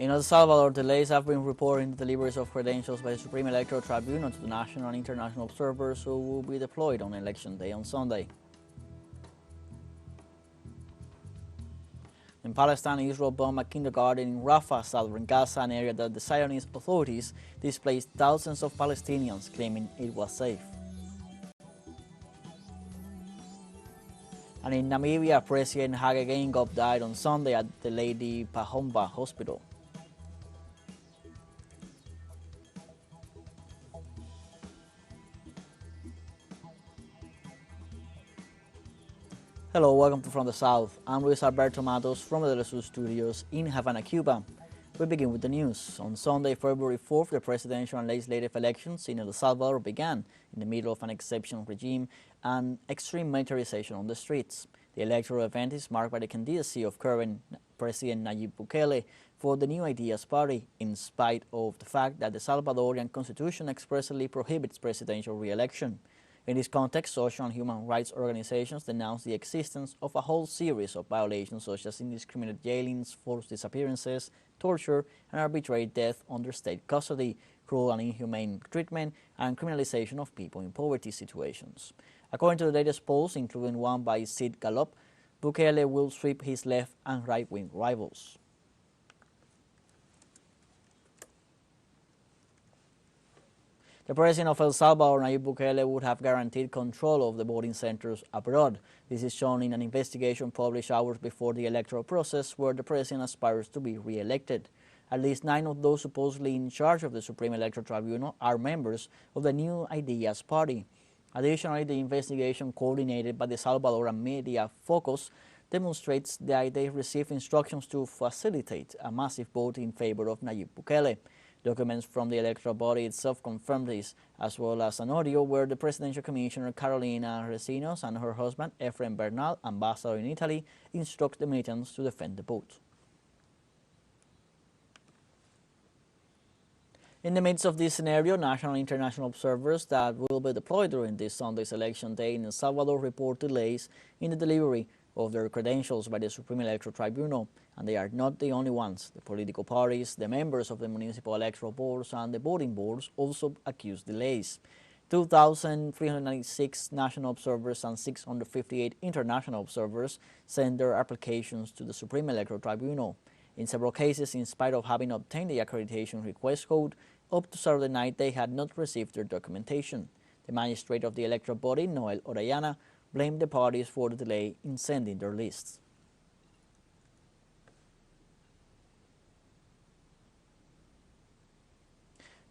In El Salvador, delays have been reported in the deliveries of credentials by the Supreme Electoral Tribunal to the national and international observers who will be deployed on Election Day on Sunday. In Palestine, Israel bombed a kindergarten in Rafah, southern Gaza, an area that the Zionist authorities displaced thousands of Palestinians, claiming it was safe. And in Namibia, President Hage Geingob died on Sunday at the Lady Pahomba Hospital. Hello, welcome to From the South. I'm Luis Alberto Matos from the TeleSUR studios in Havana, Cuba. We begin with the news. On Sunday, February 4th, the presidential and legislative elections in El Salvador began in the middle of an exceptional regime and extreme militarization on the streets. The electoral event is marked by the candidacy of current President Nayib Bukele for the New Ideas Party, in spite of the fact that the Salvadorian Constitution expressly prohibits presidential re-election. In this context, social and human rights organizations denounced the existence of a whole series of violations such as indiscriminate jailings, forced disappearances, torture, and arbitrary death under state custody, cruel and inhumane treatment, and criminalization of people in poverty situations. According to the latest polls, including one by Hage Geingob, Bukele will sweep his left and right-wing rivals. The president of El Salvador, Nayib Bukele, would have guaranteed control of the voting centers abroad. This is shown in an investigation published hours before the electoral process, where the president aspires to be re-elected. At least 9 of those supposedly in charge of the Supreme Electoral Tribunal are members of the New Ideas Party. Additionally, the investigation, coordinated by the Salvadoran Media Focus, demonstrates that they received instructions to facilitate a massive vote in favor of Nayib Bukele. Documents from the electoral body itself confirm this, as well as an audio where the Presidential Commissioner Carolina Recinos and her husband Efrem Bernal, ambassador in Italy, instruct the militants to defend the vote. In the midst of this scenario, national and international observers that will be deployed during this Sunday's election day in El Salvador report delays in the delivery of their credentials by the Supreme Electoral Tribunal, and they are not the only ones. The political parties, the members of the municipal electoral boards, and the voting boards also accuse delays. 2,396 national observers and 658 international observers sent their applications to the Supreme Electoral Tribunal. In several cases, in spite of having obtained the accreditation request code, up to Saturday night they had not received their documentation. The magistrate of the electoral body, Noel Orellana, blamed the parties for the delay in sending their lists.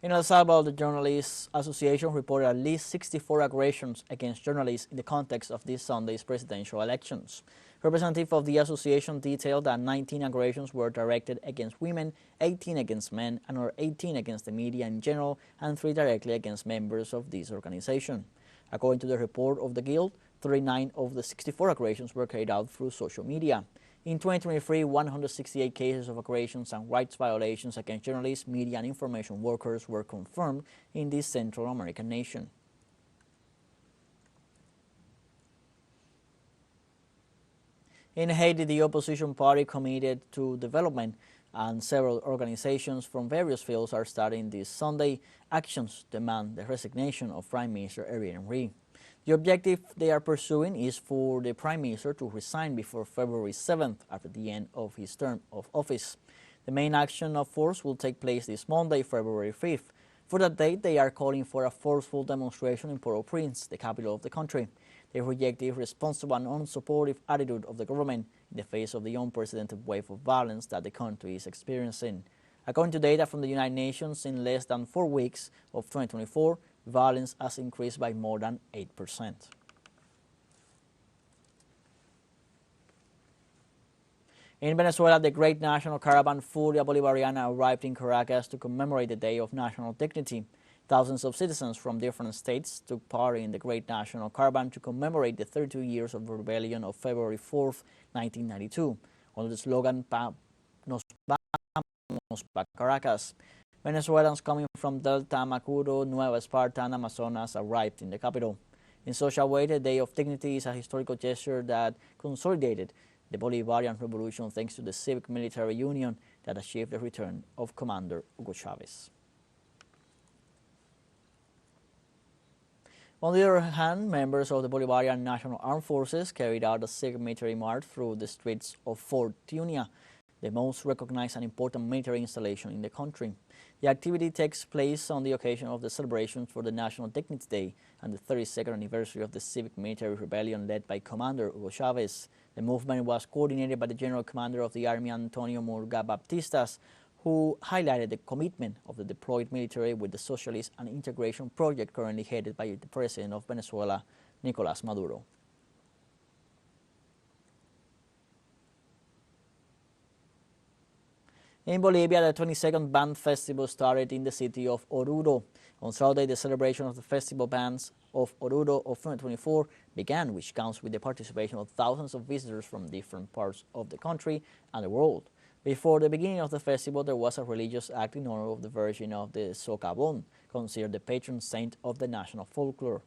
In El Salvador, the Journalists Association reported at least 64 aggressions against journalists in the context of this Sunday's presidential elections. Representative of the association detailed that 19 aggressions were directed against women, 18 against men, another 18 against the media in general, and 3 directly against members of this organization. According to the report of the Guild, 39 of the 64 aggressions were carried out through social media. In 2023, 168 cases of aggressions and rights violations against journalists, media, and information workers were confirmed in this Central American nation. In Haiti, the opposition party committed to development and several organizations from various fields are starting this Sunday actions to demand the resignation of Prime Minister Ariel Henry. The objective they are pursuing is for the Prime Minister to resign before February 7th after the end of his term of office. The main action of force will take place this Monday, February 5th. For that date, they are calling for a forceful demonstration in Port-au-Prince, the capital of the country. They reject the irresponsible and unsupportive attitude of the government in the face of the unprecedented wave of violence that the country is experiencing. According to data from the United Nations, in less than 4 weeks of 2024, violence has increased by more than 8%. In Venezuela, the Great National Caravan Furia Bolivariana arrived in Caracas to commemorate the Day of National Dignity. Thousands of citizens from different states took part in the Great National Caravan to commemorate the 32 years of the rebellion of February 4th, 1992, under the slogan Nos vamos pa Caracas. Venezuelans coming from Delta, Macuro, Nueva Esparta, and Amazonas arrived in the capital. In such a way, the Day of Dignity is a historical gesture that consolidated the Bolivarian Revolution thanks to the civic military union that achieved the return of Commander Hugo Chavez. On the other hand, members of the Bolivarian National Armed Forces carried out a second military march through the streets of Fort Tunia, the most recognized and important military installation in the country. The activity takes place on the occasion of the celebrations for the National Technics Day and the 32nd anniversary of the civic military rebellion led by Commander Hugo Chavez. The movement was coordinated by the General Commander of the Army, Antonio Murga Baptistas, who highlighted the commitment of the deployed military with the socialist and integration project currently headed by the President of Venezuela, Nicolás Maduro. In Bolivia, the 22nd Band Festival started in the city of Oruro. On Saturday, the celebration of the Festival Bands of Oruro of 2024 began, which counts with the participation of thousands of visitors from different parts of the country and the world. Before the beginning of the festival, there was a religious act in honor of the Virgin of the Socavón, considered the patron saint of the national folklore.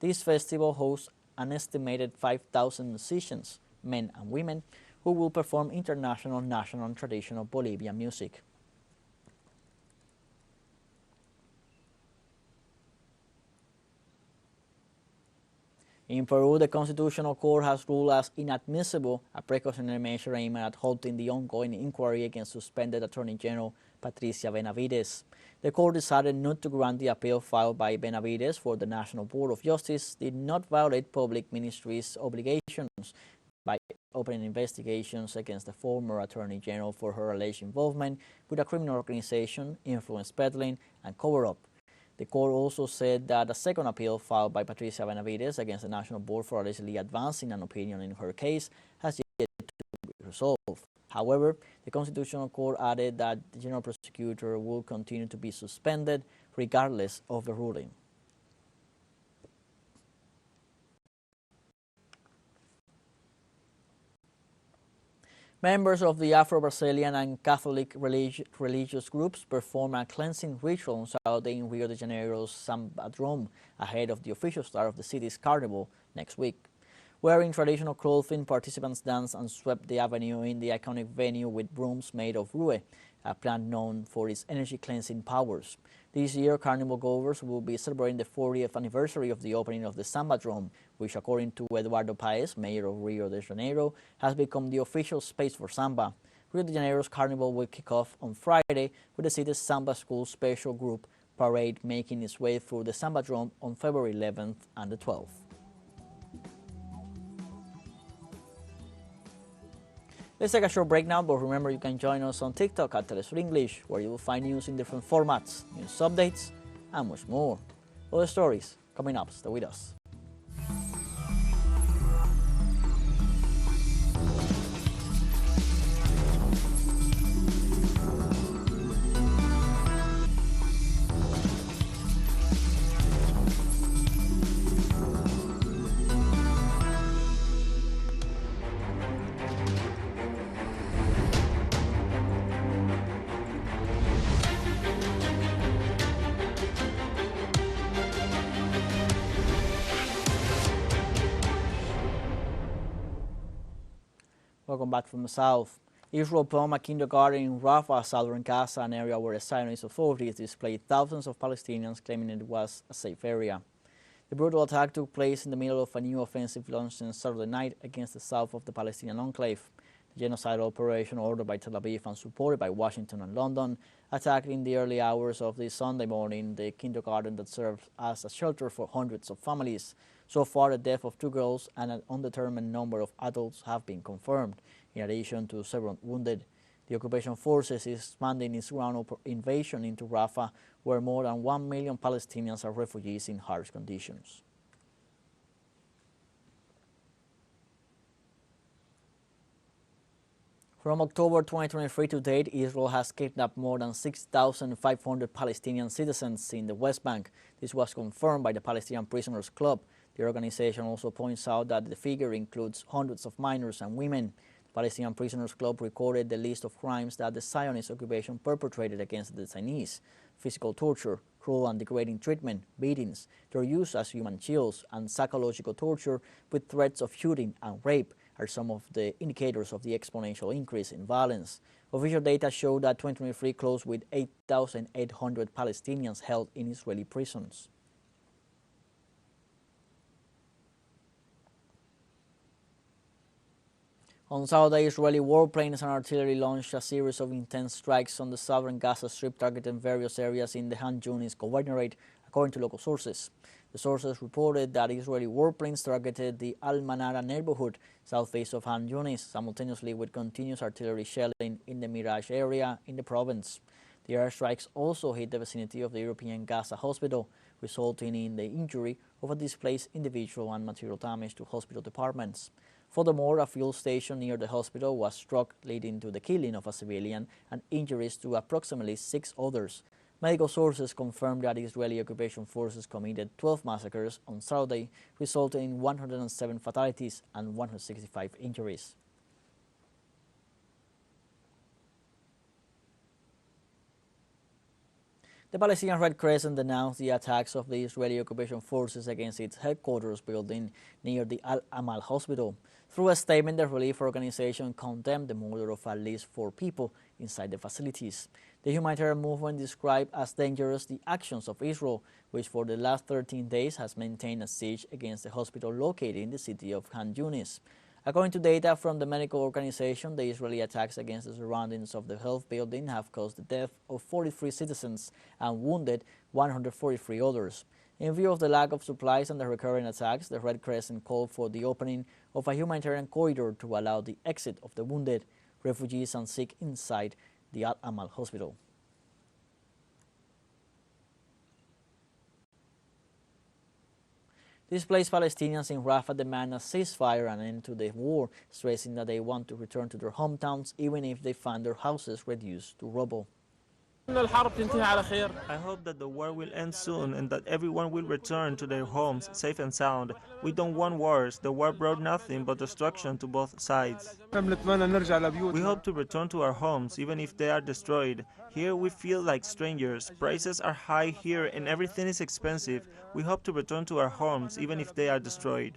This festival hosts an estimated 5,000 musicians, men and women, who will perform international, national, and traditional Bolivian music. In Peru, the Constitutional Court has ruled as inadmissible a precautionary measure aimed at halting the ongoing inquiry against suspended Attorney General Patricia Benavides. The court decided not to grant the appeal filed by Benavides for the National Board of Justice did not violate public ministry's obligations by opening investigations against the former Attorney General for her alleged involvement with a criminal organization, influence peddling, and cover-up. The court also said that a second appeal filed by Patricia Benavides against the National Board for allegedly advancing an opinion in her case has yet to be resolved. However, the Constitutional Court added that the General Prosecutor will continue to be suspended regardless of the ruling. Members of the Afro-Brazilian and Catholic religious groups perform a cleansing ritual on Saturday in Rio de Janeiro's Sambadrome ahead of the official start of the city's carnival next week. Wearing traditional clothing, participants danced and swept the avenue in the iconic venue with brooms made of rue, a plant known for its energy cleansing powers. This year, carnival goers will be celebrating the 40th anniversary of the opening of the Sambadrome, which, according to Eduardo Paes, mayor of Rio de Janeiro, has become the official space for samba. Rio de Janeiro's carnival will kick off on Friday with the city's Samba School Special Group parade making its way through the Sambadrome on February 11th and the 12th. Let's take a short break now, but remember you can join us on TikTok at TeleSUR English, where you will find news in different formats, news updates, and much more. Other stories coming up. Stay with us. Welcome back from the south. Israel bombed a kindergarten in Rafah, southern Gaza, an area where the Zionist authorities displayed thousands of Palestinians claiming it was a safe area. The brutal attack took place in the middle of a new offensive launched on Saturday night against the south of the Palestinian enclave. The genocidal operation, ordered by Tel Aviv and supported by Washington and London, attacked in the early hours of this Sunday morning the kindergarten that served as a shelter for hundreds of families. So far, the death of 2 girls and an undetermined number of adults have been confirmed, in addition to several wounded. The occupation forces is expanding its ground invasion into Rafah, where more than 1 million Palestinians are refugees in harsh conditions. From October 2023 to date, Israel has kidnapped more than 6,500 Palestinian citizens in the West Bank. This was confirmed by the Palestinian Prisoners Club. The organization also points out that the figure includes hundreds of minors and women. The Palestinian Prisoners Club recorded the list of crimes that the Zionist occupation perpetrated against the detainees: physical torture, cruel and degrading treatment, beatings, their use as human shields, and psychological torture with threats of shooting and rape, are some of the indicators of the exponential increase in violence. Official data show that 2023 closed with 8,800 Palestinians held in Israeli prisons. On Saturday, Israeli warplanes and artillery launched a series of intense strikes on the southern Gaza Strip, targeting various areas in the Han Yunis governorate, according to local sources. The sources reported that Israeli warplanes targeted the Al-Manara neighborhood, southeast of Han Yunis, simultaneously with continuous artillery shelling in the Mirage area in the province. The airstrikes also hit the vicinity of the European Gaza hospital, resulting in the injury of a displaced individual and material damage to hospital departments. Furthermore, a fuel station near the hospital was struck, leading to the killing of a civilian and injuries to approximately 6 others. Medical sources confirmed that Israeli occupation forces committed 12 massacres on Saturday, resulting in 107 fatalities and 165 injuries. The Palestinian Red Crescent denounced the attacks of the Israeli occupation forces against its headquarters building near the Al-Amal hospital. Through a statement, the relief organization condemned the murder of at least 4 people inside the facilities. The humanitarian movement described as dangerous the actions of Israel, which for the last 13 days has maintained a siege against the hospital located in the city of Khan Yunis. According to data from the medical organization, the Israeli attacks against the surroundings of the health building have caused the death of 43 citizens and wounded 143 others. In view of the lack of supplies and the recurring attacks, the Red Crescent called for the opening of a humanitarian corridor to allow the exit of the wounded, refugees and sick inside the Al-Amal hospital. Displaced Palestinians in Rafah demand a ceasefire and an end to the war, stressing that they want to return to their hometowns even if they find their houses reduced to rubble. I hope that the war will end soon and that everyone will return to their homes safe and sound. We don't want wars. The war brought nothing but destruction to both sides. We hope to return to our homes even if they are destroyed. Here we feel like strangers. Prices are high here and everything is expensive. We hope to return to our homes even if they are destroyed.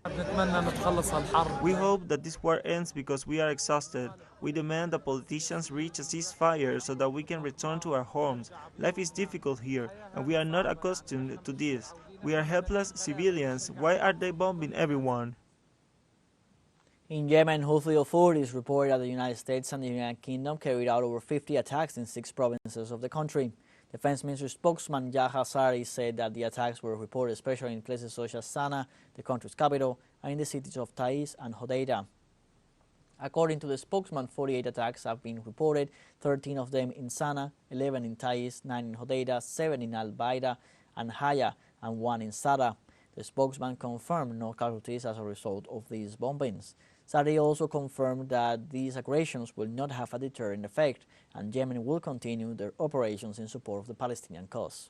We hope that this war ends because we are exhausted. We demand that politicians reach a ceasefire so that we can return to our homes. Life is difficult here, and we are not accustomed to this. We are helpless civilians. Why are they bombing everyone? In Yemen, Houthi authorities reported that the United States and the United Kingdom carried out over 50 attacks in 6 provinces of the country. Defense Ministry spokesman Yahya Sari said that the attacks were reported especially in places such as Sana'a, the country's capital, and in the cities of Taiz and Hodeidah. According to the spokesman, 48 attacks have been reported, 13 of them in Sana'a, 11 in Taiz, 9 in Hodeidah, 7 in Al-Baida and Haya, and 1 in Sada. The spokesman confirmed no casualties as a result of these bombings. Sari also confirmed that these aggressions will not have a deterrent effect, and Yemen will continue their operations in support of the Palestinian cause.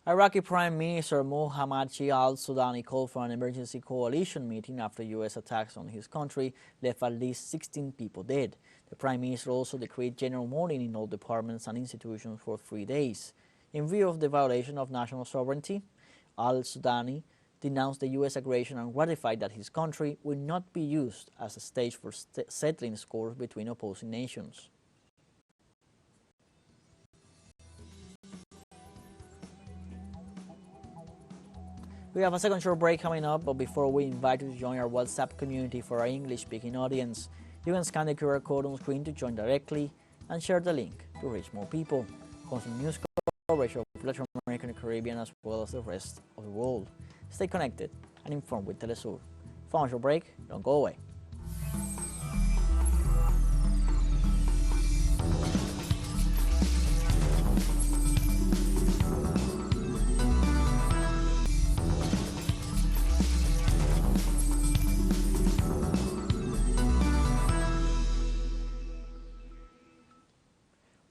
Iraqi Prime Minister Mohammad Shia al-Sudani called for an emergency coalition meeting after U.S. attacks on his country left at least 16 people dead. The Prime Minister also decreed general mourning in all departments and institutions for 3 days. In view of the violation of national sovereignty, al-Sudani denounced the U.S. aggression and ratified that his country will not be used as a stage for settling scores between opposing nations. We have a second short break coming up, but before we invite you to join our WhatsApp community for our English-speaking audience, you can scan the QR code on screen to join directly and share the link to reach more people. Constant news coverage of Latin America and the Caribbean as well as the rest of the world. Stay connected and informed with TeleSUR. For a short break, don't go away.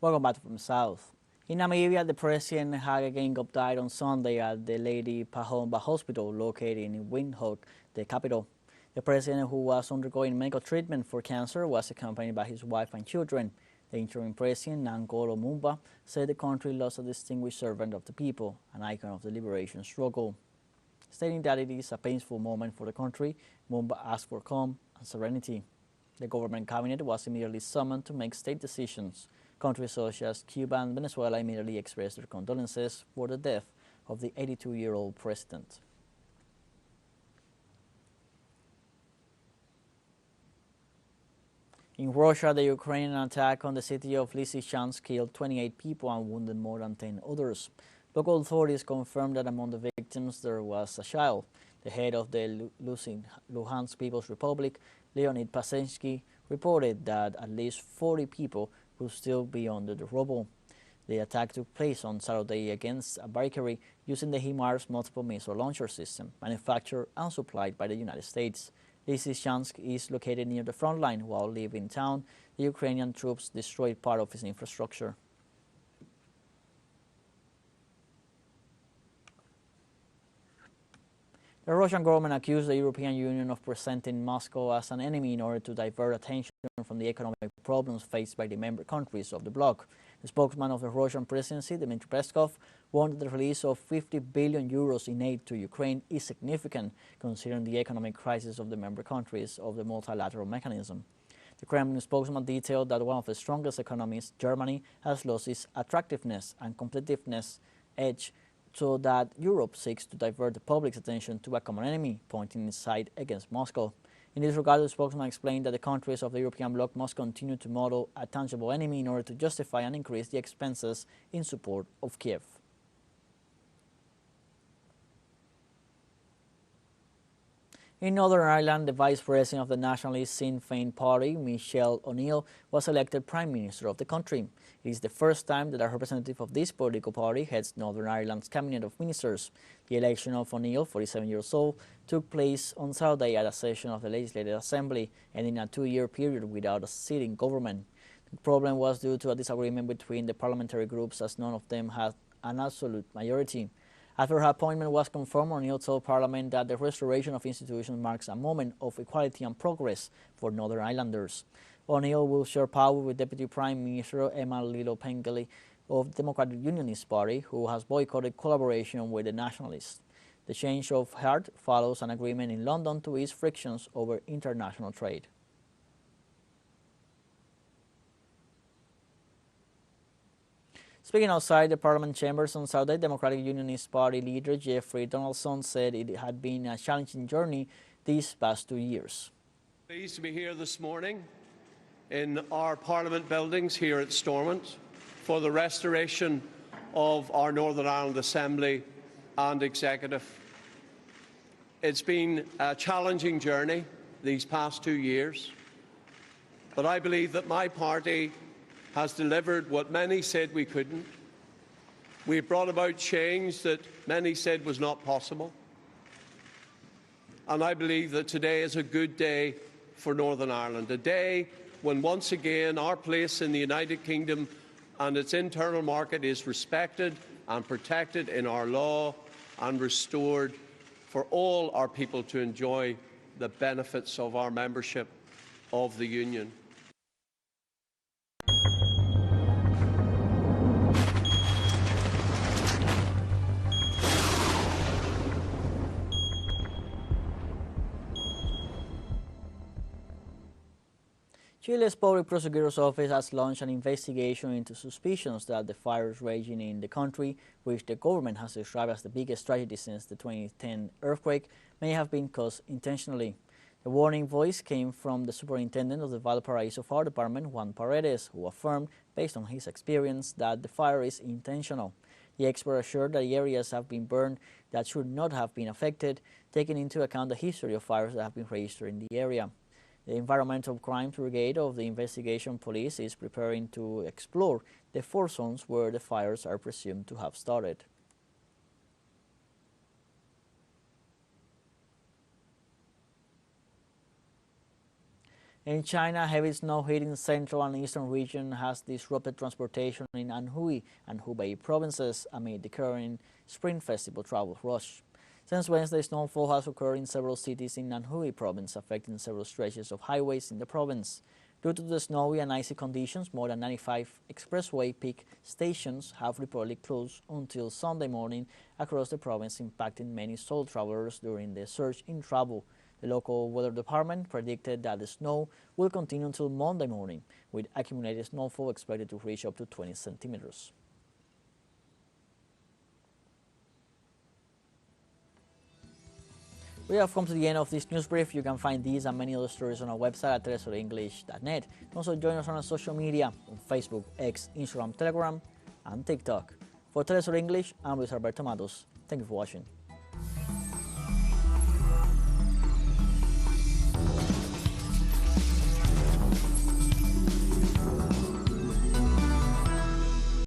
Welcome back from South. In Namibia, the president Hage Geingob died on Sunday at the Lady Pahomba Hospital located in Windhoek, the capital. The president, who was undergoing medical treatment for cancer, was accompanied by his wife and children. The interim president, Nankolo Mumba, said the country lost a distinguished servant of the people, an icon of the liberation struggle. stating that it is a painful moment for the country. Mumba asked for calm and serenity. The government cabinet was immediately summoned to make state decisions. Countries such as Cuba and Venezuela immediately expressed their condolences for the death of the 82-year-old president. In Russia, the Ukrainian attack on the city of Lysychansk killed 28 people and wounded more than 10 others. Local authorities confirmed that among the victims there was a child. The head of the Luhansk People's Republic, Leonid Pasensky, reported that at least 40 people could still be under the rubble. The attack took place on Saturday against a bakery using the HIMARS multiple missile launcher system, manufactured and supplied by the United States. Lysychansk is located near the front line. While leaving town, the Ukrainian troops destroyed part of its infrastructure. The Russian government accused the European Union of presenting Moscow as an enemy in order to divert attention from the economic problems faced by the member countries of the bloc. The spokesman of the Russian presidency, Dmitry Peskov, warned that the release of 50 billion euros in aid to Ukraine is significant, considering the economic crisis of the member countries of the multilateral mechanism. The Kremlin spokesman detailed that one of the strongest economies, Germany, has lost its attractiveness and competitiveness edge, so that Europe seeks to divert the public's attention to a common enemy, pointing its side against Moscow. In this regard, the spokesman explained that the countries of the European bloc must continue to model a tangible enemy in order to justify and increase the expenses in support of Kiev. In Northern Ireland, the Vice President of the Nationalist Sinn Féin Party, Michelle O'Neill, was elected Prime Minister of the country. It is the first time that a representative of this political party heads Northern Ireland's Cabinet of Ministers. The election of O'Neill, 47 years old, took place on Saturday at a session of the Legislative Assembly, ending a two-year period without a sitting government. The problem was due to a disagreement between the parliamentary groups, as none of them had an absolute majority. After her appointment was confirmed, O'Neill told Parliament that the restoration of institutions marks a moment of equality and progress for Northern Irelanders. O'Neill will share power with Deputy Prime Minister Emma Lilo Pengelly of the Democratic Unionist Party, who has boycotted collaboration with the Nationalists. The change of heart follows an agreement in London to ease frictions over international trade. Speaking outside the Parliament chambers on Saturday, Democratic Unionist Party leader Jeffrey Donaldson said it had been a challenging journey these past 2 years. Pleased to be here this morning in our Parliament buildings here at Stormont for the restoration of our Northern Ireland Assembly and Executive. It's been a challenging journey these past 2 years, but I believe that my party has delivered what many said we couldn't. We've brought about change that many said was not possible. And I believe that today is a good day for Northern Ireland, a day when once again our place in the United Kingdom and its internal market is respected and protected in our law and restored for all our people to enjoy the benefits of our membership of the Union. Chile's Public Prosecutor's Office has launched an investigation into suspicions that the fires raging in the country, which the government has described as the biggest tragedy since the 2010 earthquake, may have been caused intentionally. The warning voice came from the superintendent of the Valparaiso Fire Department, Juan Paredes, who affirmed, based on his experience, that the fire is intentional. The expert assured that areas have been burned that should not have been affected, taking into account the history of fires that have been registered in the area. The Environmental Crimes Brigade of the Investigation Police is preparing to explore the 4 zones where the fires are presumed to have started. In China, heavy snow hitting central and eastern region has disrupted transportation in Anhui and Hubei provinces amid the current Spring Festival travel rush. Since Wednesday, snowfall has occurred in several cities in Anhui province, affecting several stretches of highways in the province. Due to the snowy and icy conditions, more than 95 expressway peak stations have reportedly closed until Sunday morning across the province, impacting many sole travelers during the surge in travel. The local weather department predicted that the snow will continue until Monday morning, with accumulated snowfall expected to reach up to 20 centimeters. We have come to the end of this news brief. You can find these and many other stories on our website at telesurenglish.net. Also join us on our social media on Facebook, X, Instagram, Telegram, and TikTok. For TeleSUR English, I'm Luis Alberto Matos. Thank you for watching.